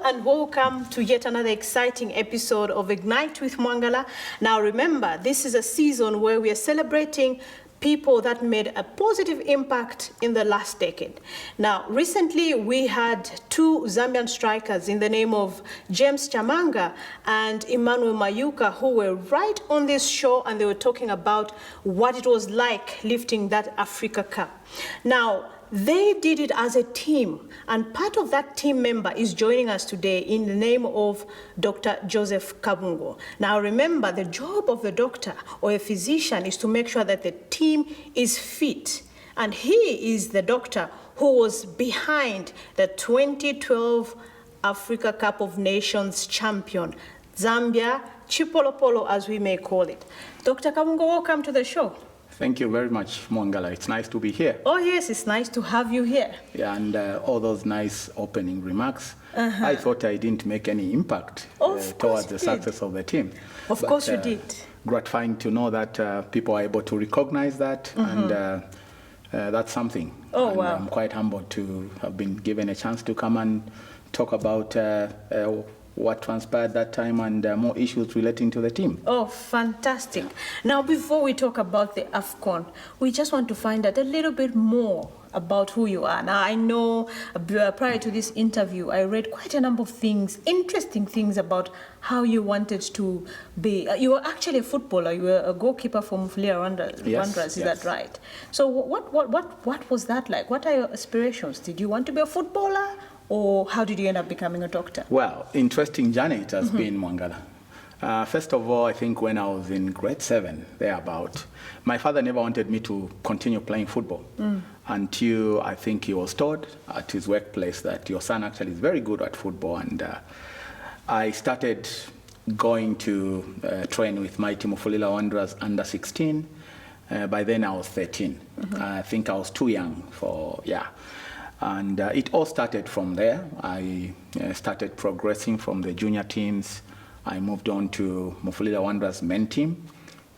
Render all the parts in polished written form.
and welcome to yet another exciting episode of Ignite with Mwangala. Now remember, this is a season where we are celebrating people that made a positive impact in the last decade. Now, recently we had two Zambian strikers in the name of James Chamanga and Emmanuel Mayuka, who were right on this show, and they were talking about what it was like lifting that Africa Cup. Now, they did it as a team, and part of that team member is joining us today in the name of Dr. Joseph Kabungo. Now remember, the job of the doctor or a physician is to make sure that the team is fit, and he is the doctor who was behind the 2012 Africa Cup of Nations champion, Zambia, Chipolopolo as we may call it. Dr. Kabungo, welcome to the show. Thank you very much, Mwangala. It's nice to be here. Oh, yes, it's nice to have you here. Yeah, and all those nice opening remarks. I thought I didn't make any impact towards the success of the team. Of course you did. Gratifying to know that people are able to recognize that, and that's something. Oh, and wow. I'm quite humbled to have been given a chance to come and talk about what transpired that time and more issues relating to the team. Oh, fantastic. Now, before we talk about the AFCON, we just want to find out a little bit more about who you are. Now, I know prior to this interview, I read quite a number of things, interesting things about how you wanted to be. You were actually a footballer. You were a goalkeeper for Mufulira Wanderers, is that right? So what was that like? What are your aspirations? Did you want to be a footballer? Or how did you end up becoming a doctor? Well, interesting journey it has been, Mwangala. First of all, I think when I was in grade 7, thereabout, my father never wanted me to continue playing football until I think he was told at his workplace that your son actually is very good at football. And I started going to train with my team of Mufulira Wanderers under 16. By then I was 13. I think I was too young for, And it all started from there. I started progressing from the junior teams. I moved on to Mufulira Wanderers men team.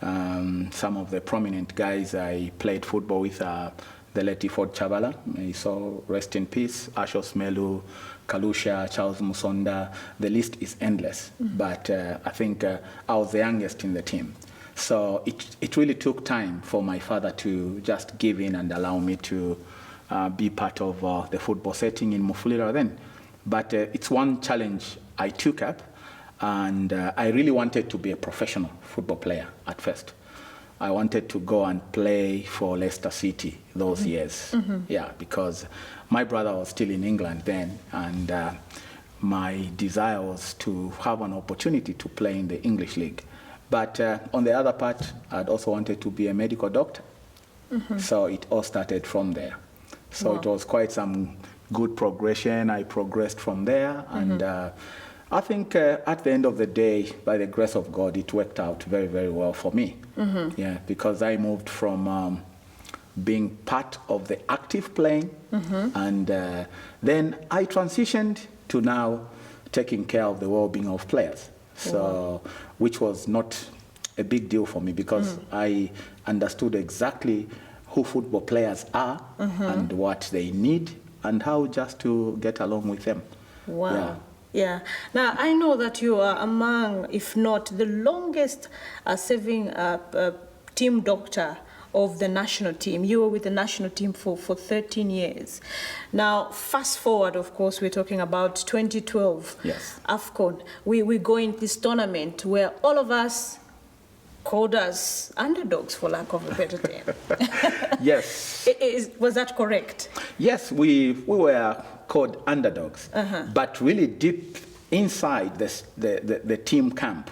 Some of the prominent guys I played football with are the late Ford Chabala, may so rest in peace, Ashos Melu, Kalusha, Charles Musonda. The list is endless. But I think I was the youngest in the team. So it really took time for my father to just give in and allow me to be part of the football setting in Mufulira then. But it's one challenge I took up, and I really wanted to be a professional football player at first. I wanted to go and play for Leicester City those years, because my brother was still in England then, and my desire was to have an opportunity to play in the English League. But on the other part, I'd also wanted to be a medical doctor. So it all started from there. So it was quite some good progression. I progressed from there, and I think at the end of the day, by the grace of God, it worked out very, very well for me. Yeah, because I moved from being part of the active playing, and then I transitioned to now taking care of the well-being of players. So, which was not a big deal for me, because I understood exactly who football players are and what they need and how just to get along with them. Wow. Yeah. Now, I know that you are among, if not the longest serving team doctor of the national team. You were with the national team for 13 years. Now, fast forward, of course, we're talking about 2012 AFCON. We go in this tournament where all of us called us underdogs, for lack of a better term. Yes. Was that correct? Yes, we were called underdogs, but really deep inside the team camp,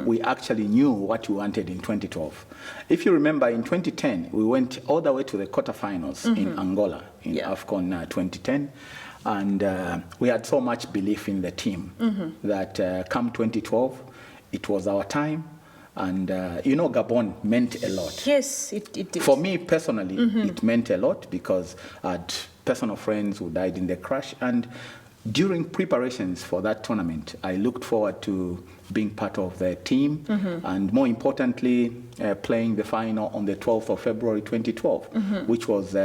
we actually knew what we wanted in 2012. If you remember, in 2010, we went all the way to the quarterfinals in Angola, in AFCON 2010. And we had so much belief in the team that come 2012, it was our time. And, Gabon meant a lot. Yes, it did. For me personally, it meant a lot because I had personal friends who died in the crash. And during preparations for that tournament, I looked forward to being part of the team and, more importantly, playing the final on the 12th of February 2012, which was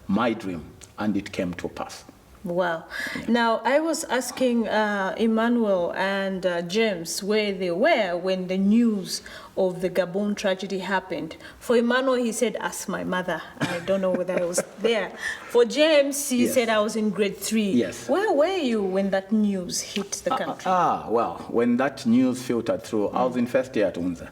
my dream, and it came to pass. Wow. Now, I was asking Emmanuel and James where they were when the news of the Gabon tragedy happened. For Emmanuel, he said, ask my mother. I don't know whether I was there. For James, he said I was in grade 3. Yes. Where were you when that news hit the country? Well, when that news filtered through, I was in first year at UNZA.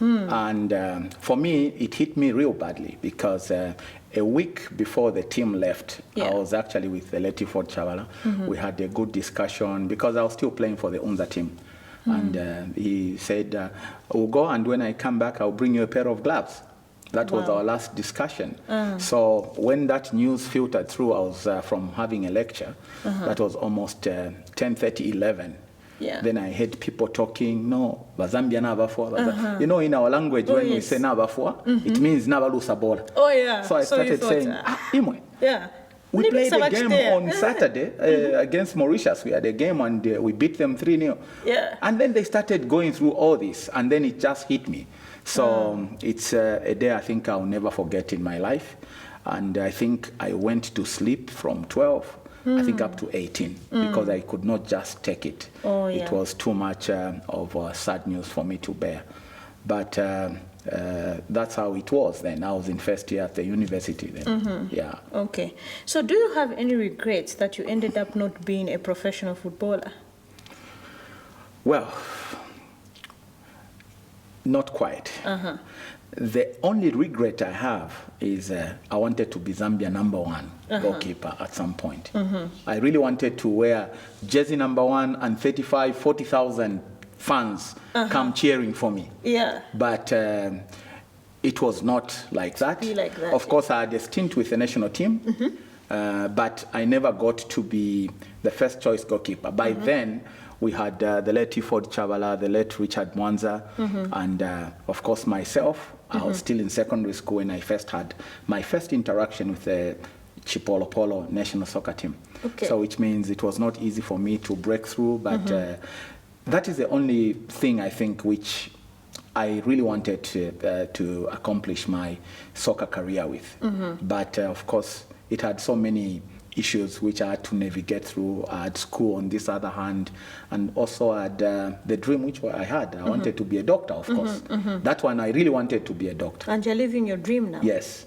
And for me, it hit me real badly because a week before the team left, I was actually with the late Ford Chavala. We had a good discussion because I was still playing for the UNZA team. And he said, we'll go, and when I come back, I'll bring you a pair of gloves. That was our last discussion. So when that news filtered through, I was from having a lecture. That was almost 10:30, 11. Then I heard people talking, no, Zambia na bafwa. You know, in our language, when we say na bafwa, it means never lose a ball. Oh, yeah. So I started saying, Imwe. We played a game on Saturday against Mauritius. We had a game and we beat them 3-0. And then they started going through all this, and then it just hit me. So it's a day I think I'll never forget in my life. And I think I went to sleep from 12, I think up to 18, because I could not just take it. It was too much of sad news for me to bear. But that's how it was then. I was in first year at the university then. Okay. So do you have any regrets that you ended up not being a professional footballer? Well, not quite. The only regret I have is I wanted to be Zambia #1 goalkeeper at some point. I really wanted to wear jersey #1 and 35, 40,000 fans come cheering for me. But it was not like that. Of course, I had a stint with the national team, but I never got to be the first choice goalkeeper. By then, we had the late Ford Chavala, the late Richard Mwanza, and of course myself. I was still in secondary school when I first had my first interaction with the Chipolopolo National Soccer Team. So which means it was not easy for me to break through, but that is the only thing I think which I really wanted to accomplish my soccer career with. But of course, it had so many issues which I had to navigate through. I had school on this other hand, and also I had the dream which I had. I wanted to be a doctor, of course. That one, I really wanted to be a doctor. And you're living your dream now. Yes.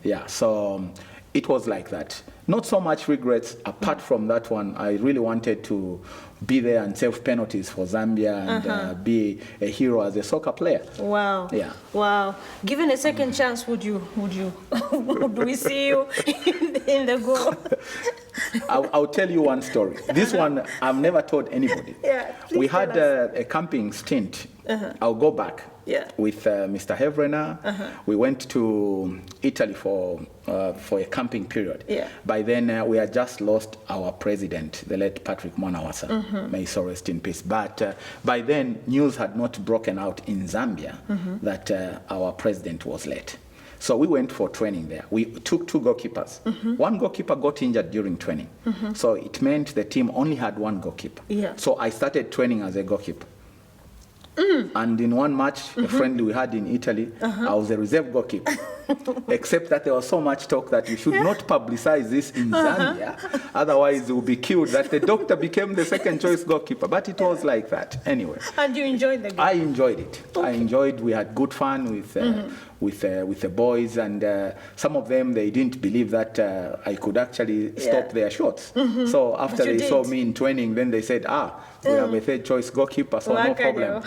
Yeah, so it was like that. Not so much regrets. Apart from that one, I really wanted to be there and save penalties for Zambia and be a hero as a soccer player. Wow. Yeah. Wow. Given a second chance, would we see you in the goal? I'll tell you one story. This one I've never told anybody. We had a camping stint. I'll go back. With Mr. Hevrena. We went to Italy for a camping period. By then, we had just lost our president, the late Patrick Monawasa. May he so rest in peace. But by then, news had not broken out in Zambia that our president was late. So we went for training there. We took 2 goalkeepers. One goalkeeper got injured during training. So it meant the team only had 1 goalkeeper. So I started training as a goalkeeper. And in one match, a friendly we had in Italy, I was a reserve goalkeeper. Except that there was so much talk that we should not publicize this in Zambia, otherwise it will be killed, that the doctor became the second choice goalkeeper. But it was like that anyway. And you enjoyed the game? I enjoyed it. I enjoyed, we had good fun with the boys, and some of them, they didn't believe that I could actually stop their shots. So after they saw me in training, then they said, we have a third choice goalkeeper, so no problem.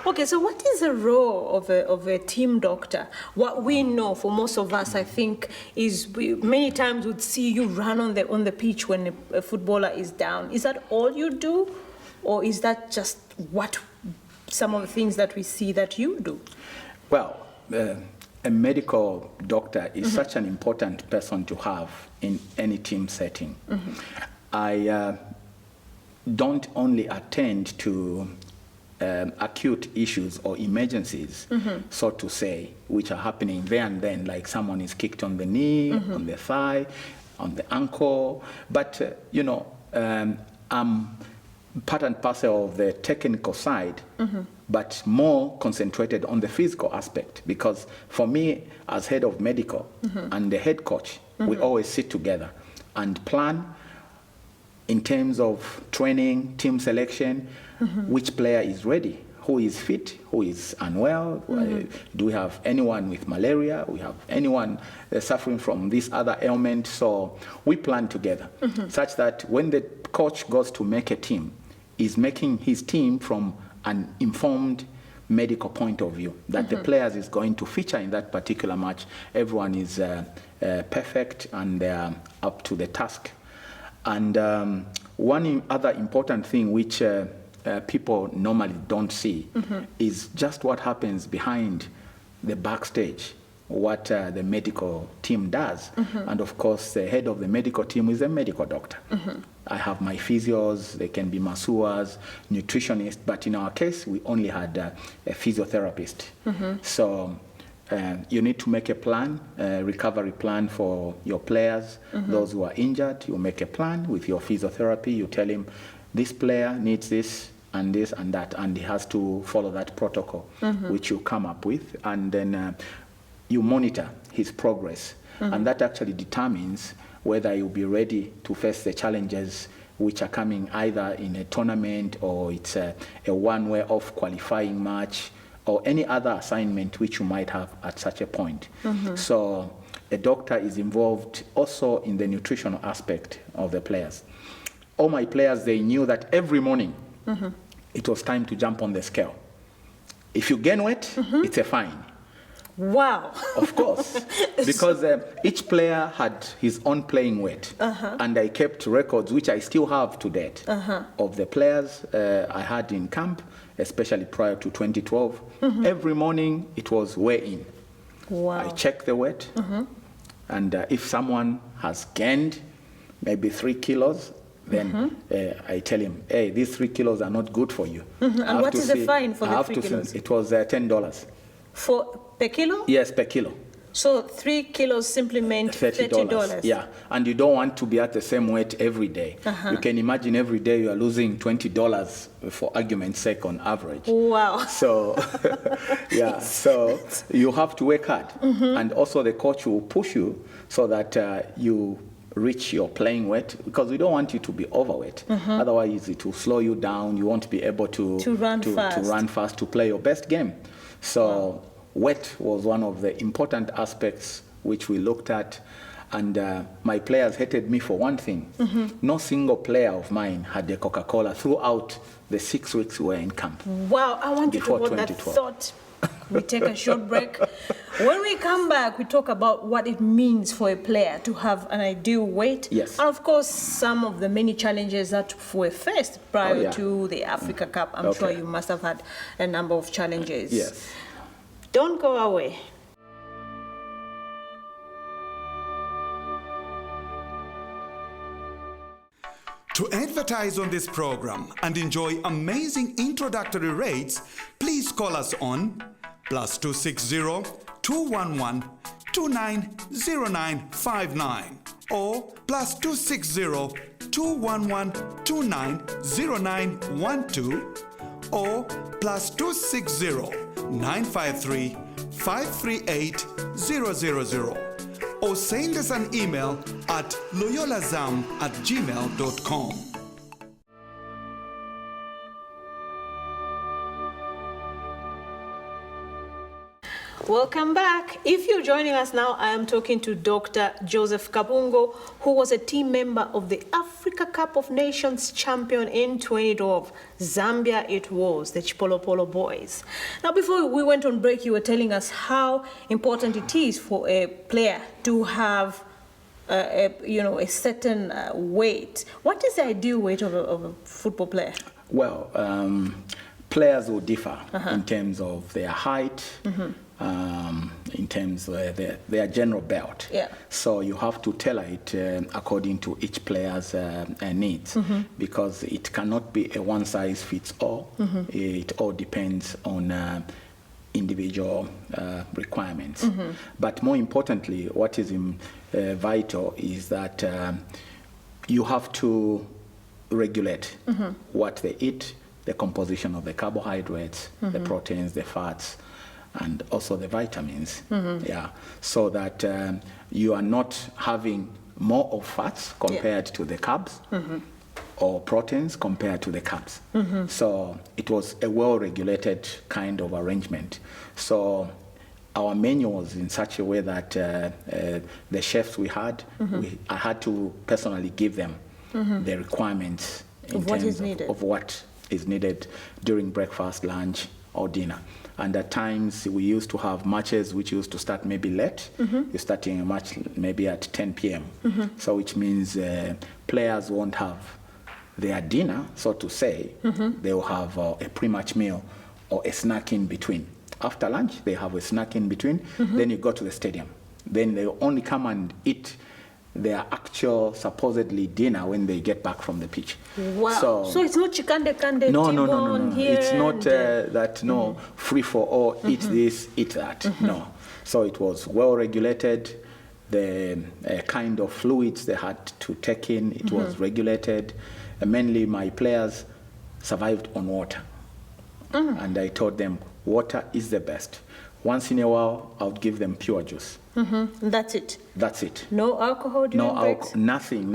Okay, so what is the role of a team doctor? What we know for most of us, I think, is many times we'd see you run on the pitch when a footballer is down. Is that all you do, or is that just some of the things that we see that you do? Well, a medical doctor is such an important person to have in any team setting. I don't only attend to acute issues or emergencies, so to say, which are happening there and then, like someone is kicked on the knee, on the thigh, on the ankle. But, I'm part and parcel of the technical side, but more concentrated on the physical aspect. Because for me, as head of medical and the head coach, we always sit together and plan in terms of training, team selection, which player is ready, who is fit, who is unwell, do we have anyone with malaria, we have anyone suffering from this other ailment. So we plan together such that when the coach goes to make a team, he's making his team from an informed medical point of view, that the players is going to feature in that particular match. Everyone is perfect and they are up to the task. And one other important thing which people normally don't see is just what happens behind the backstage, what the medical team does. And of course, the head of the medical team is a medical doctor. I have my physios, they can be masseurs, nutritionists, but in our case, we only had a physiotherapist. So you need to make a plan, a recovery plan for your players, those who are injured. You make a plan with your physiotherapy. You tell him, this player needs this and this and that, and he has to follow that protocol, which you come up with, and then you monitor his progress. And that actually determines whether you'll be ready to face the challenges which are coming either in a tournament or it's a one-way off qualifying match or any other assignment which you might have at such a point. So a doctor is involved also in the nutritional aspect of the players. All my players, they knew that every morning it was time to jump on the scale. If you gain weight, it's a fine. Wow. Of course, because each player had his own playing weight, and I kept records, which I still have to date, of the players I had in camp, especially prior to 2012. Every morning it was weigh-in. Wow. I check the weight, and if someone has gained maybe 3 kilos, then I tell him, hey, these 3 kilos are not good for you. And what is the fine for the 3 kilos? It was $10. Per kilo? Yes, per kilo. So 3 kilos simply meant $30. Yeah, and you don't want to be at the same weight every day. You can imagine every day you are losing $20 for argument's sake on average. Wow. So, yeah, so you have to work hard. And also the coach will push you so that you reach your playing weight, because we don't want you to be overweight. Otherwise, it will slow you down. You won't be able to run fast, to play your best game. So weight was one of the important aspects which we looked at. And my players hated me for one thing. No single player of mine had a Coca-Cola throughout the 6 weeks we were in camp. Wow, I want you to hold that thought. We take a short break. When we come back, we talk about what it means for a player to have an ideal weight. Yes. And of course, some of the many challenges that were faced prior to the Africa Cup. I'm sure you must have had a number of challenges. Yes. Don't go away. To advertise on this program and enjoy amazing introductory rates, please call us on +260 211 290959 or +260 211 290912 or +260 953 538 000. Or send us an email at loyolazam@gmail.com. Welcome back. If you're joining us now, I am talking to Dr. Joseph Kabungo, who was a team member of the Africa Cup of Nations champion in 2012. Zambia it was, the Chipolopolo boys. Now, before we went on break, you were telling us how important it is for a player to have a certain weight. What is the ideal weight of a football player? Well, players will differ in terms of their height, in terms of their general belt. Yeah. So you have to tailor it according to each player's needs, because it cannot be a one-size-fits-all. It all depends on individual requirements. But more importantly, what is vital is that you have to regulate what they eat, the composition of the carbohydrates, the proteins, the fats, and also the vitamins. So that you are not having more of fats compared to the carbs, or proteins compared to the carbs. So it was a well-regulated kind of arrangement. So our menu was in such a way that the chefs we had, I had to personally give them the requirements in terms of what is needed during breakfast, lunch, or dinner. And at times we used to have matches which used to start maybe late. You're starting a match maybe at 10 p.m. So which means players won't have their dinner, so to say. They will have a pre-match meal or a snack in between. After lunch, they have a snack in between. Then you go to the stadium. Then they only come and eat their actual supposedly dinner when they get back from the pitch. Wow. So it's not chikande kande. No. It's not that free for all, eat this, eat that. No. So it was well regulated. The kind of fluids they had to take in, it was regulated. Mainly my players survived on water. And I told them water is the best. Once in a while, I would give them pure juice. That's it? That's it. No alcohol during breaks? Nothing.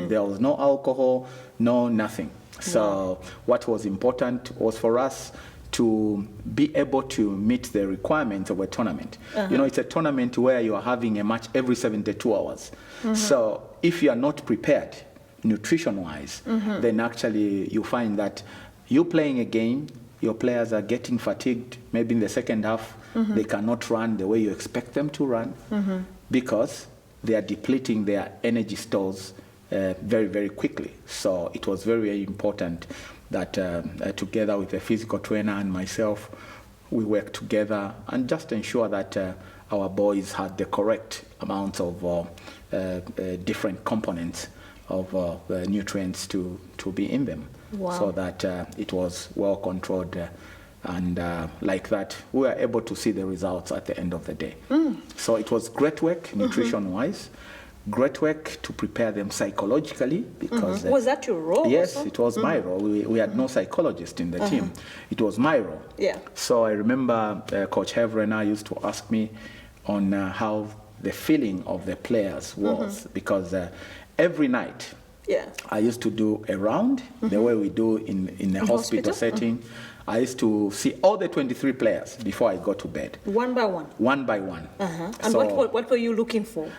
There was no alcohol, no nothing. So what was important was for us to be able to meet the requirements of a tournament. You know, it's a tournament where you are having a match every 72 hours. So if you are not prepared, nutrition-wise, then actually you find that you're playing a game, your players are getting fatigued, maybe in the second half, they cannot run the way you expect them to run because they are depleting their energy stores very, very quickly. So it was very, very important that together with a physical trainer and myself, we worked together and just ensure that our boys had the correct amounts of different components of nutrients to be in them. So that it was well controlled, and like that we were able to see the results at the end of the day. So it was great work nutrition-wise, great work to prepare them psychologically because was that your role? Yes, also? it was my role. We had no psychologist in the team. It was my role. So I remember Coach Hevrena used to ask me on how the feeling of the players was because every night I used to do a round, the way we do in a hospital setting. I used to see all the 23 players before I go to bed. One by one? One by one. And so, what were you looking for?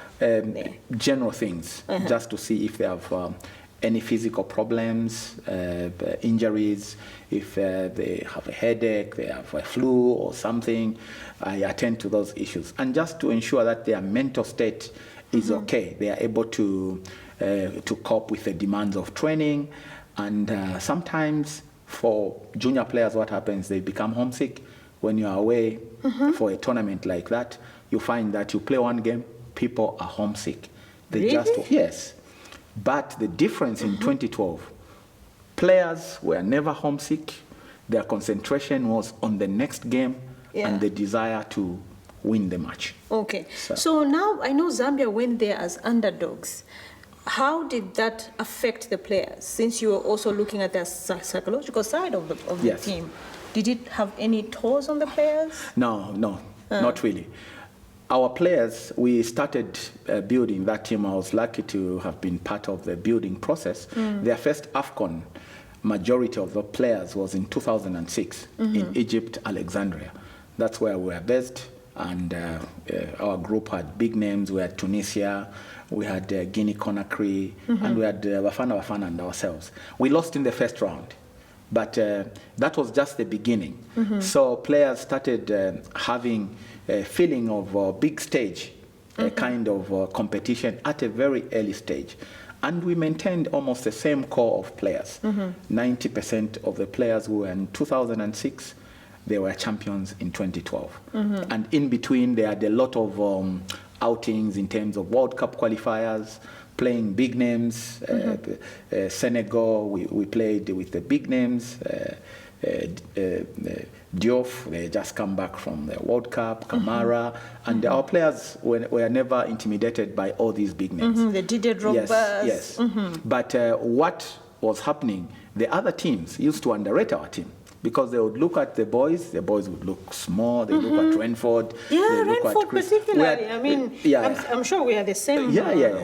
General things, just to see if they have any physical problems, injuries, if they have a headache, they have a flu or something. I attend to those issues. And just to ensure that their mental state is okay. They are able to cope with the demands of training. And sometimes for junior players, what happens, they become homesick. When you are away for a tournament like that, you find that you play one game, people are homesick. They yes. But the difference in 2012, players were never homesick. Their concentration was on the next game and the desire to win the match. Okay. So now I know Zambia went there as underdogs. How did that affect the players, since you were also looking at the psychological side of the team? Did it have any toll on the players? No, not really. Our players, we started building that team. I was lucky to have been part of the building process. Their first AFCON, majority of the players was in 2006 in Egypt, Alexandria. That's where we were based. And our group had big names. We had Tunisia, we had Guinea Conakry, and we had Bafana and ourselves. We lost in the first round, but that was just the beginning. So players started having a feeling of a big stage, a kind of competition at a very early stage. And we maintained almost the same core of players. 90% of the players who were in 2006, they were champions in 2012. And in between, they had a lot of outings in terms of World Cup qualifiers, playing big names. Senegal, we played with the big names. Diouf, they just come back from the World Cup, Kamara, and our players were never intimidated by all these big names. The Didier Drogba. Yes. But what was happening, the other teams used to underrate our team. because they would look at the boys would look small, they look at Renford. Yeah, they look Renford at Chris. particularly. I mean, I'm sure we are the same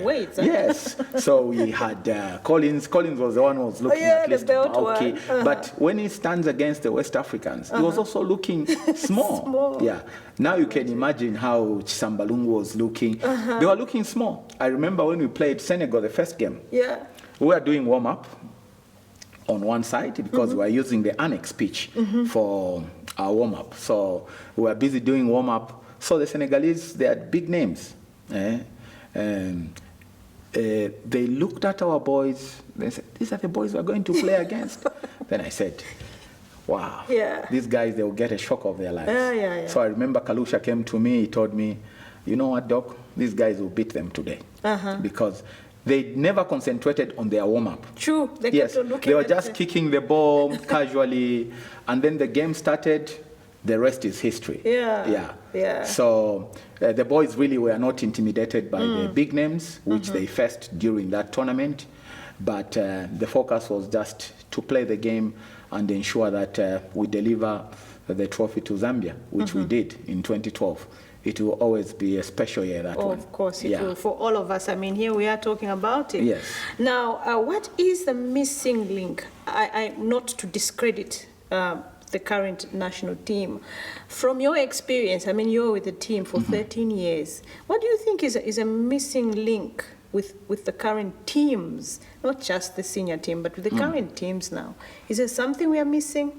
weights. Yes. So we had Collins. Collins was the one who was looking at least bulky. But when he stands against the West Africans, he was also looking small. Yeah. Now you can imagine how Chisambalungu was looking. They were looking small. I remember when we played Senegal the first game. Yeah. We were doing warm-up on one side because we were using the annex pitch for our warm-up. So we were busy doing warm-up. So the Senegalese, they had big names. They looked at our boys. They said, "These are the boys we're going to play against." Then I said, "Wow, these guys, they will get a shock of their lives." So I remember Kalusha came to me. He told me, "You know what, Doc? These guys will beat them today because they never concentrated on their warm-up." True. They were just kicking the ball casually, and then the game started. The rest is history. So the boys really were not intimidated by the big names, which they faced during that tournament. But the focus was just to play the game and ensure that we deliver the trophy to Zambia, which we did in 2012. It will always be a special year, that one. Of course, it will for all of us. I mean, here we are talking about it. Yes. Now, what is the missing link? Not to discredit the current national team. From your experience, I mean, you're with the team for 13 years. What do you think is a missing link with the current teams, not just the senior team, but with the current teams now? Is there something we are missing?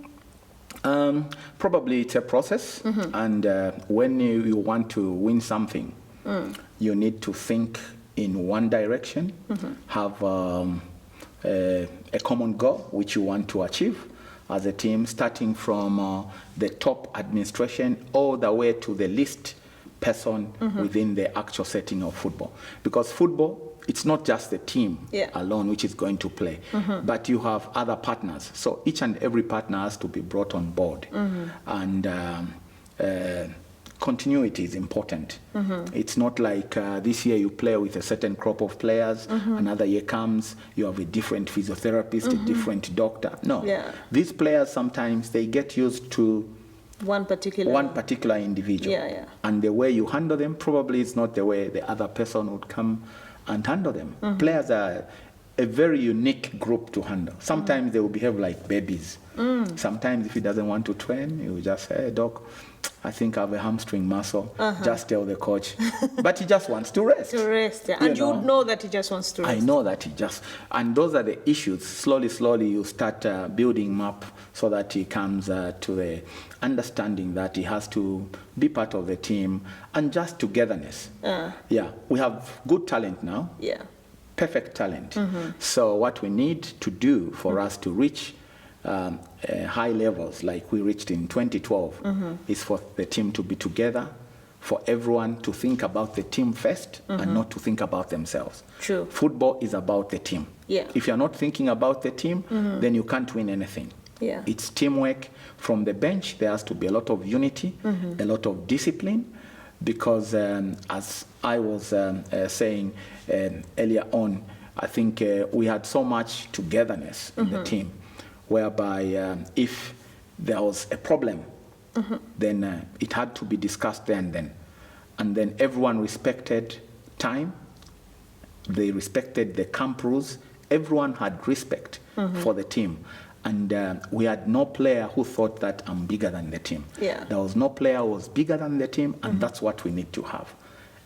Probably it's a process, and when you want to win something, you need to think in one direction, have a common goal which you want to achieve as a team, starting from the top administration all the way to the least person within the actual setting of football. Because football, it's not just the team alone which is going to play, but you have other partners. So each and every partner has to be brought on board. And continuity is important. It's not like this year you play with a certain crop of players, another year comes, you have a different physiotherapist, a different doctor. No, these players sometimes they get used to one particular individual. And the way you handle them probably is not the way the other person would come and handle them. Players are a very unique group to handle. Sometimes they will behave like babies. Sometimes if he doesn't want to train, he will just say, "Hey, Doc, I think I have a hamstring muscle." Just tell the coach. But he just wants to rest. And you would know that he just wants to rest. I know that and those are the issues. Slowly you start building him up so that he comes to the understanding that he has to be part of the team and just togetherness. We have good talent now. Perfect talent. So what we need to do for us to reach high levels like we reached in 2012 is for the team to be together, for everyone to think about the team first and not to think about themselves. True. Football is about the team. If you're not thinking about the team, then you can't win anything. It's teamwork. From the bench, there has to be a lot of unity, a lot of discipline, because as I was saying earlier on, I think we had so much togetherness in the team, whereby if there was a problem, then it had to be discussed there and then. And then everyone respected time, they respected the camp rules, everyone had respect for the team. And we had no player who thought that I'm bigger than the team. There was no player who was bigger than the team, and that's what we need to have.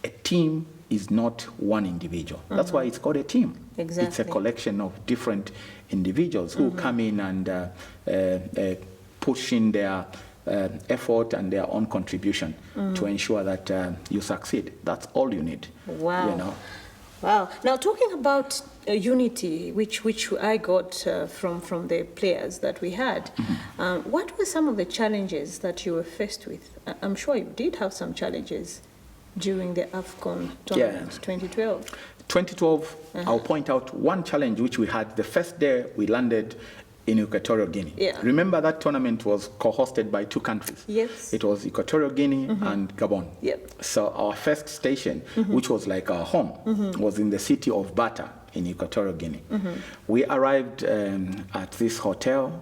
A team is not one individual. That's why it's called a team. Exactly. It's a collection of different individuals who come in and push in their effort and their own contribution to ensure that you succeed. That's all you need. Wow. You know? Wow. Now, talking about unity, which I got from the players that we had, what were some of the challenges that you were faced with? I'm sure you did have some challenges during the AFCON tournament 2012. 2012, I'll point out one challenge which we had the first day we landed in Equatorial Guinea. Remember that tournament was co-hosted by two countries. It was Equatorial Guinea and Gabon. So our first station, which was like our home, was in the city of Bata in Equatorial Guinea. We arrived at this hotel,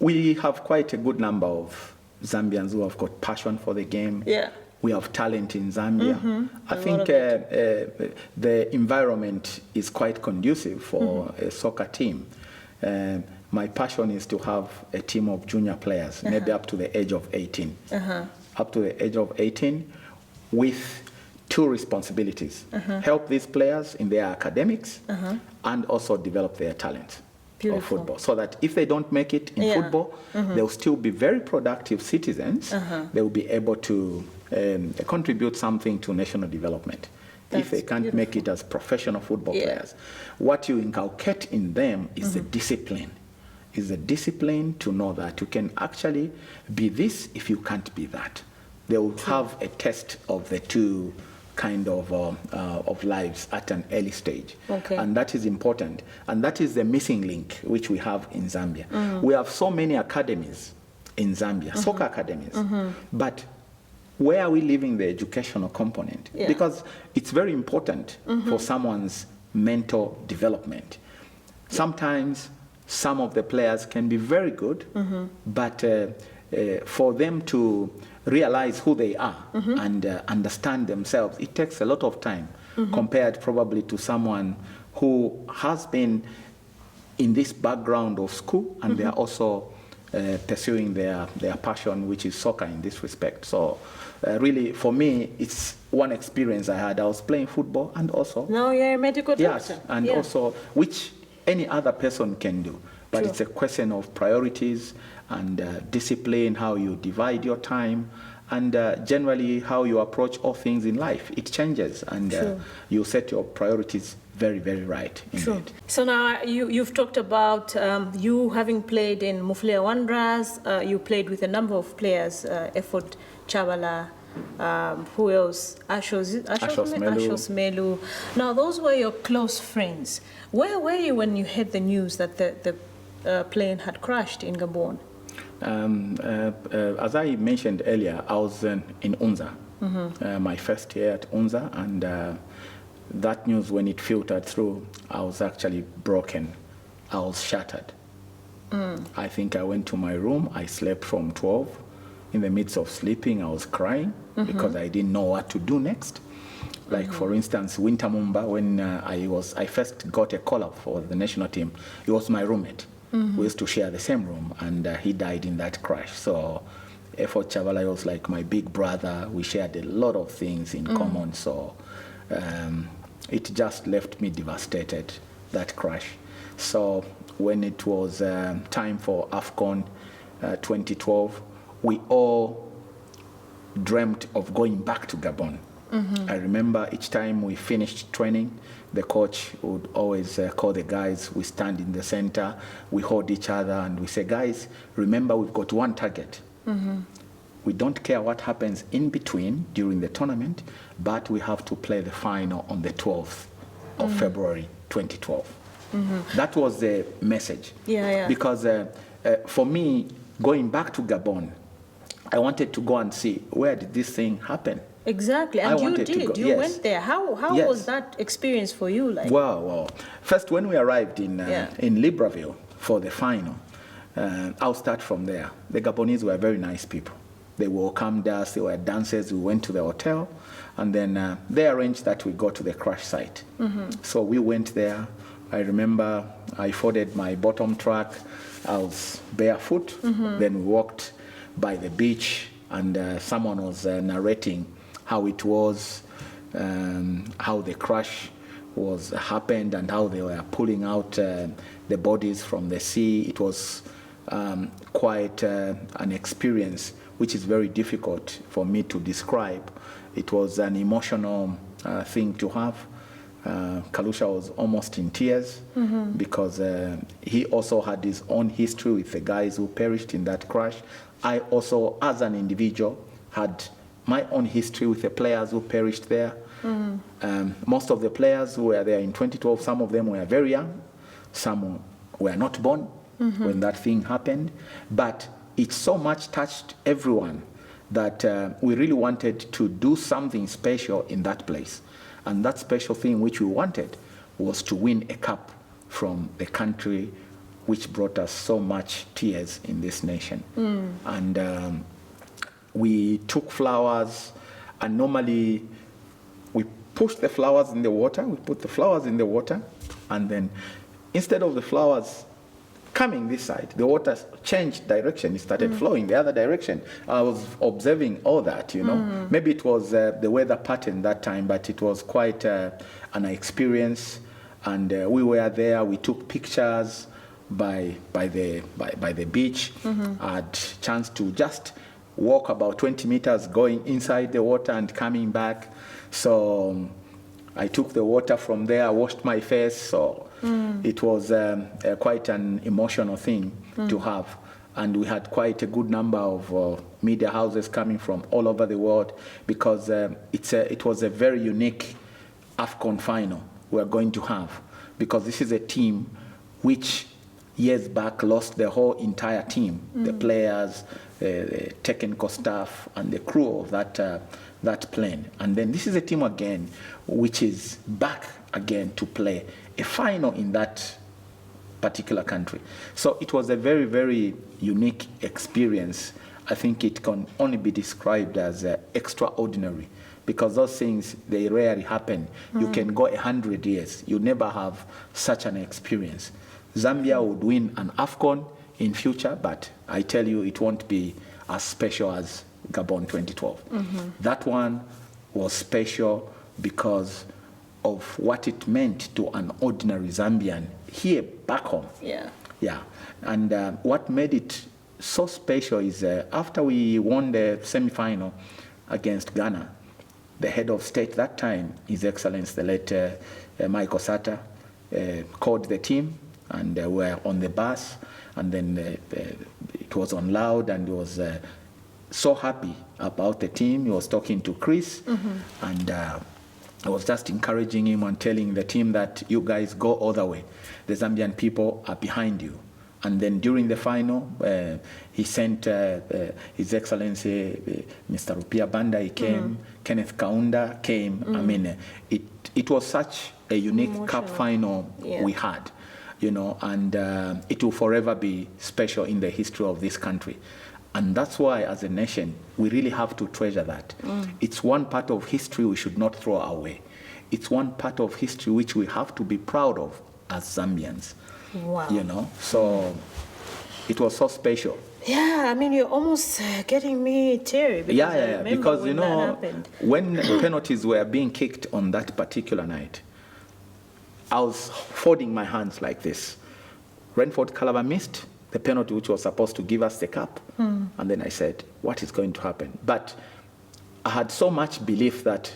We have quite a good number of Zambians who have got passion for the game. Yeah. We have talent in Zambia. I think the environment is quite conducive for a soccer team. My passion is to have a team of junior players, maybe up to the age of 18. Up to the age of 18 with two responsibilities. Help these players in their academics and also develop their talent. Of football, so that if they don't make it in football, they'll still be very productive citizens. They will be able to contribute something to national development. If they can't make it as professional football players, what you inculcate in them is the discipline. Is the discipline to know that you can actually be this if you can't be that. They will have a test of the two kind of lives at an early stage. And that is important. And that is the missing link which we have in Zambia. We have so many academies in Zambia, soccer academies, but where are we leaving the educational component? Because it's very important for someone's mental development. Sometimes some of the players can be very good, but for them to realize who they are and understand themselves, it takes a lot of time compared probably to someone who has been in this background of school and they are also pursuing their passion, which is soccer in this respect. So really, for me, it's one experience I had. I was playing football and also... Now you're a medical doctor. Yes, and also, which any other person can do. But it's a question of priorities and discipline, how you divide your time, and generally how you approach all things in life. It changes, and you set your priorities very, very right. Indeed. So now you've talked about you having played in Mufulira Wanderers. You played with a number of players, Effort Chabala, who else? Ashos Melu. Now, those were your close friends. Where were you when you heard the news that the plane had crashed in Gabon? As I mentioned earlier, I was in Unza, my first year at Unza, and that news, when it filtered through, I was actually broken. I was shattered. I think I went to my room. I slept from 12. In the midst of sleeping, I was crying because I didn't know what to do next. Like, for instance, Winter Mumba, when I first got a call-up for the national team, he was my roommate. We used to share the same room, and he died in that crash. So Effort Chavala was like my big brother. We shared a lot of things in common. So it just left me devastated, that crash. So when it was time for AFCON 2012, we all dreamt of going back to Gabon. I remember each time we finished training, the coach would always call the guys. We stand in the center, we hold each other, and we say, guys, remember, we've got one target. We don't care what happens in between during the tournament, but we have to play the final on the 12th of February 2012. That was the message. Because for me, going back to Gabon, I wanted to go and see, where did this thing happen? Exactly, and you did. You went there. How was that experience for you like? Well, first when we arrived in Libreville for the final, I'll start from there. The Gabonese were very nice people. They welcomed us, they were dancers. We went to the hotel, and then they arranged that we go to the crash site. So we went there. I remember I folded my bottom track. I was barefoot. Then we walked by the beach, and someone was narrating how it was, how the crash happened, and how they were pulling out the bodies from the sea. It was quite an experience which is very difficult for me to describe. It was an emotional thing to have. Kalusha was almost in tears because he also had his own history with the guys who perished in that crash. I also, as an individual, had my own history with the players who perished there. Most of the players who were there in 2012, some of them were very young, some were not born when that thing happened. But it so much touched everyone that we really wanted to do something special in that place. And that special thing which we wanted was to win a cup from the country which brought us so much tears in this nation. And we took flowers, and normally we push the flowers in the water, we put the flowers in the water, and then instead of the flowers coming this side, the water changed direction. It started flowing the other direction. I was observing all that, you know. Maybe it was the weather pattern that time, but it was quite an experience. And we were there. We took pictures by the beach. I had chance to just walk about 20 meters, going inside the water and coming back. So I took the water from there, washed my face. So it was quite an emotional thing to have. And we had quite a good number of media houses coming from all over the world, because it was a very unique AFCON final we're going to have, because this is a team which years back lost the whole entire team, the players, the technical staff, and the crew of that plane. And then this is a team again which is back again to play a final in that particular country. So it was a very, very unique experience. I think it can only be described as extraordinary, because those things, they rarely happen. You can go 100 years, you never have such an experience. Zambia would win an AFCON in future, but I tell you, it won't be as special as Gabon 2012. That one was special because of what it meant to an ordinary Zambian here back home. Yeah. And what made it so special is after we won the semi-final against Ghana, the head of state that time, His Excellency the late Michael Sata, called the team, and we were on the bus, and then it was on loud, and he was so happy about the team. He was talking to Chris, and I was just encouraging him and telling the team that you guys go all the way. The Zambian people are behind you. And then during the final, he sent His Excellency Mr. Rupia Banda, he came, Kenneth Kaunda came. I mean, it was such a unique Emotional cup final we had, you know, and it will forever be special in the history of this country. And that's why, as a nation, we really have to treasure that. It's one part of history we should not throw away. It's one part of history which we have to be proud of as Zambians. Wow. You know, so it was so special. Yeah, I mean, you're almost getting me teary. Because because, you know, when penalties were being kicked on that particular night, I was folding my hands like this. Renford Calabar missed the penalty which was supposed to give us the cup. And then I said, what is going to happen? But I had so much belief that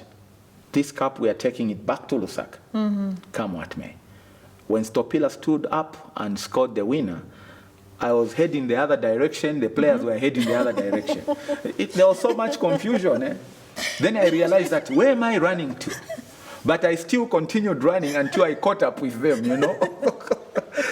this cup, we are taking it back to Lusaka, come what may. When Stopila stood up and scored the winner, I was heading the other direction, the players were heading the other direction. There was so much confusion. Then I realized that, where am I running to? But I still continued running until I caught up with them, you know.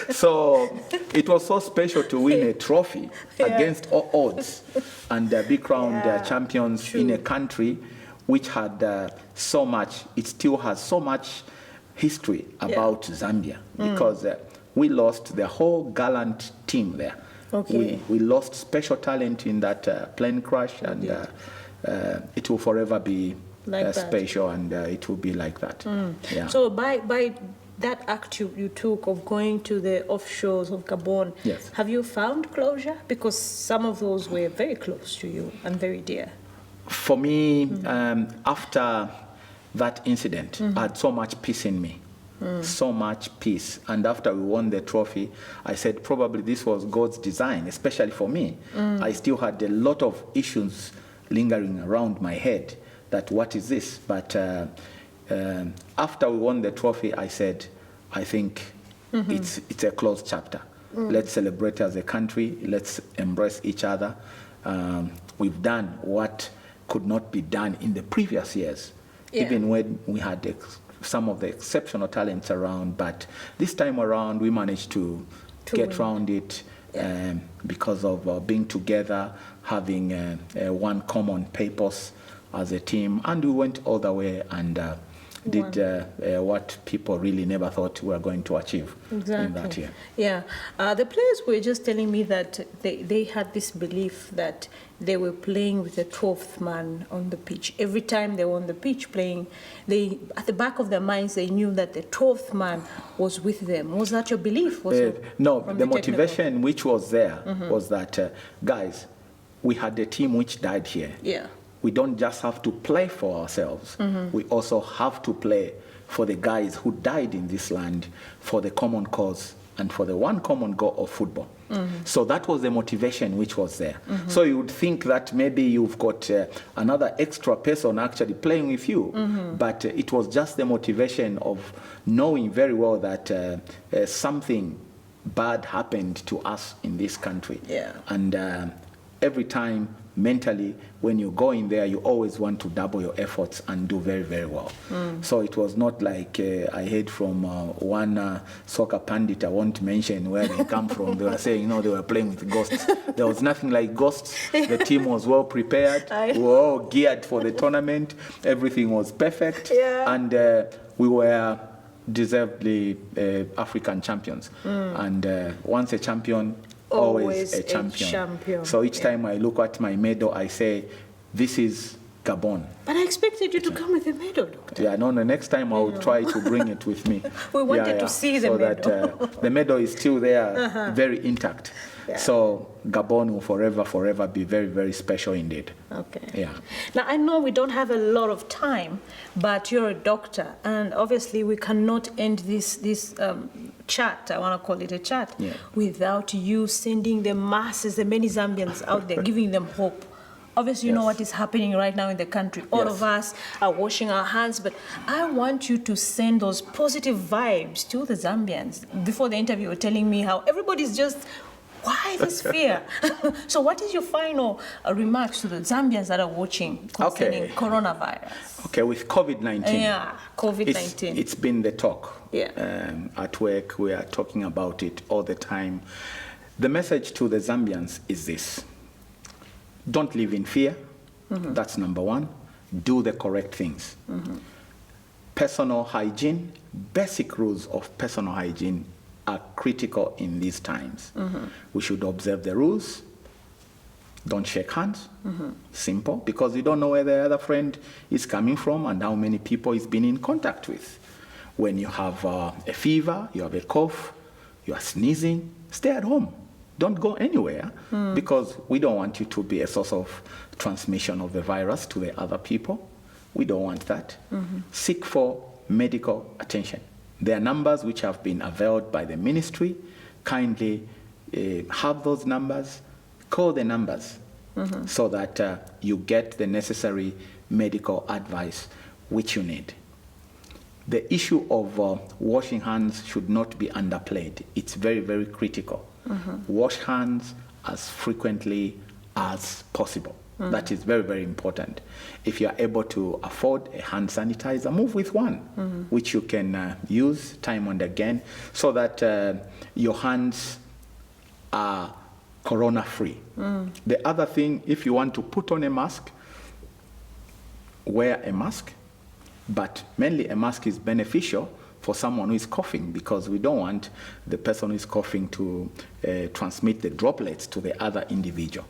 So it was so special to win a trophy against all odds and be crowned champions in a country which had so much, it still has so much history about Zambia, because we lost the whole gallant team there. We lost special talent in that plane crash, and it will forever be like special, and it will be like that. So by that act you took of going to the offshores of Gabon, have you found closure? Because some of those were very close to you and very dear. For me, after that incident, I had so much peace in me. So much peace. And after we won the trophy, I said probably this was God's design, especially for me. I still had a lot of issues lingering around my head, that what is this? But after we won the trophy, I said, I think it's a closed chapter. Let's celebrate as a country. Let's embrace each other. We've done what could not be done in the previous years, even when we had some of the exceptional talents around. But this time around, we managed to get around it because of being together, having one common purpose as a team. And we went all the way, and did what people really never thought we were going to achieve in that year. Yeah. The players were just telling me that they had this belief that they were playing with a 12th man on the pitch. Every time they were on the pitch playing, at the back of their minds, they knew that the 12th man was with them. Was that your belief? No, the motivation which was there was that, guys, we had a team which died here. Yeah. We don't just have to play for ourselves. We also have to play for the guys who died in this land, for the common cause and for the one common goal of football. So that was the motivation which was there. So you would think that maybe you've got another extra person actually playing with you, but it was just the motivation of knowing very well that something bad happened to us in this country. Yeah. And every time mentally, when you go in there, you always want to double your efforts and do very, very well. So it was not like I heard from one soccer pundit, I won't mention where they come from. They were saying, they were playing with ghosts. There was nothing like ghosts. The team was well prepared. We were all geared for the tournament. Everything was perfect. Yeah. And we were deservedly African champions. And once a champion, always a champion. So each time I look at my medal, I say, this is Gabon. But I expected you to come with a medal, Doctor. Yeah, no, the next time I will try to bring it with me. We wanted to see the medal. So that the medal is still there, very intact. Yeah. So Gabon will forever be very, very special indeed. Okay. Yeah. Now, I know we don't have a lot of time, but you're a doctor, and obviously we cannot end this chat, I want to call it a chat, without you sending the masses, the many Zambians out there, giving them hope. Obviously, you know what is happening right now in the country. All of us are washing our hands, but I want you to send those positive vibes to the Zambians. Before the interview, you were telling me how everybody's just, why this fear? So what is your final remarks to the Zambians that are watching concerning coronavirus? Okay, with COVID-19. Yeah, COVID-19. It's been the talk. Yeah. At work, we are talking about it all the time. The message to the Zambians is this. Don't live in fear. That's number one. Do the correct things. Personal hygiene, basic rules of personal hygiene are critical in these times. We should observe the rules. Don't shake hands. Simple, because you don't know where the other friend is coming from and how many people he's been in contact with. When you have a fever, you have a cough, you are sneezing, stay at home. Don't go anywhere because we don't want you to be a source of transmission of the virus to the other people. We don't want that. Seek for medical attention. There are numbers which have been availed by the ministry. Kindly have those numbers, call the numbers so that you get the necessary medical advice which you need. The issue of washing hands should not be underplayed. It's very, very critical. Wash hands as frequently as possible. That is very, very important. If you are able to afford a hand sanitizer, move with one, which you can use time and again, so that your hands are corona-free. The other thing, if you want to put on a mask, wear a mask, but mainly a mask is beneficial for someone who is coughing, because we don't want the person who is coughing to transmit the droplets to the other individual.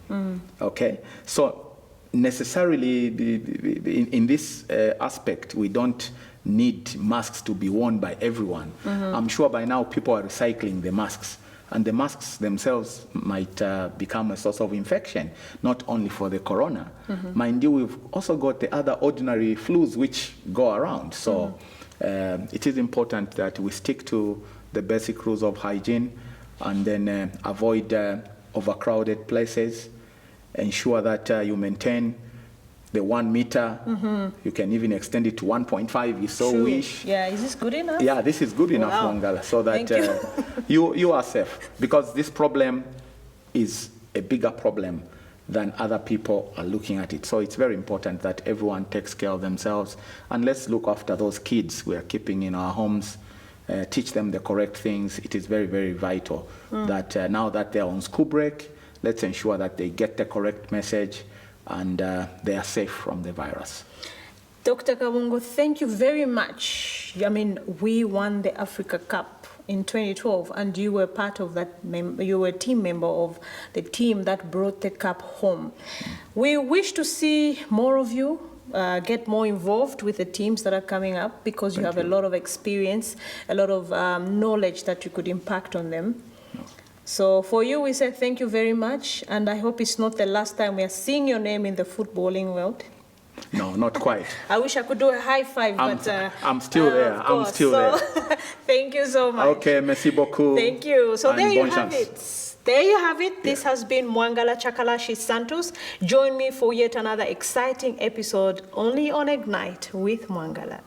Okay? So necessarily in this aspect, we don't need masks to be worn by everyone. I'm sure by now people are recycling the masks, and the masks themselves might become a source of infection, not only for the corona. Mind you, we've also got the other ordinary flus which go around. So it is important that we stick to the basic rules of hygiene and then avoid overcrowded places. Ensure that you maintain the 1 meter. You can even extend it to 1.5 if you so wish. Yeah, is this good enough? Yeah, this is good enough, Mwangala, so that you are safe. Because this problem is a bigger problem than other people are looking at it. So it's very important that everyone takes care of themselves, and let's look after those kids we are keeping in our homes, teach them the correct things. It is very, very vital that now that they're on school break, let's ensure that they get the correct message and they are safe from the virus. Dr. Kabungo, thank you very much. I mean, we won the Africa Cup in 2012, and you were part of that. You were a team member of the team that brought the cup home. We wish to see more of you. Get more involved with the teams that are coming up, because you have a lot of experience, a lot of knowledge that you could impact on them. So for you, we say thank you very much, and I hope it's not the last time we are seeing your name in the footballing world. No, not quite. I wish I could do a high five, but I'm still there. I'm still there. Thank you so much. Okay, merci beaucoup. Thank you. So And there you bon have chance. it. There you have it. This has been Mwangala Chakalashi Santos. Join me for yet another exciting episode only on Ignite with Mwangala.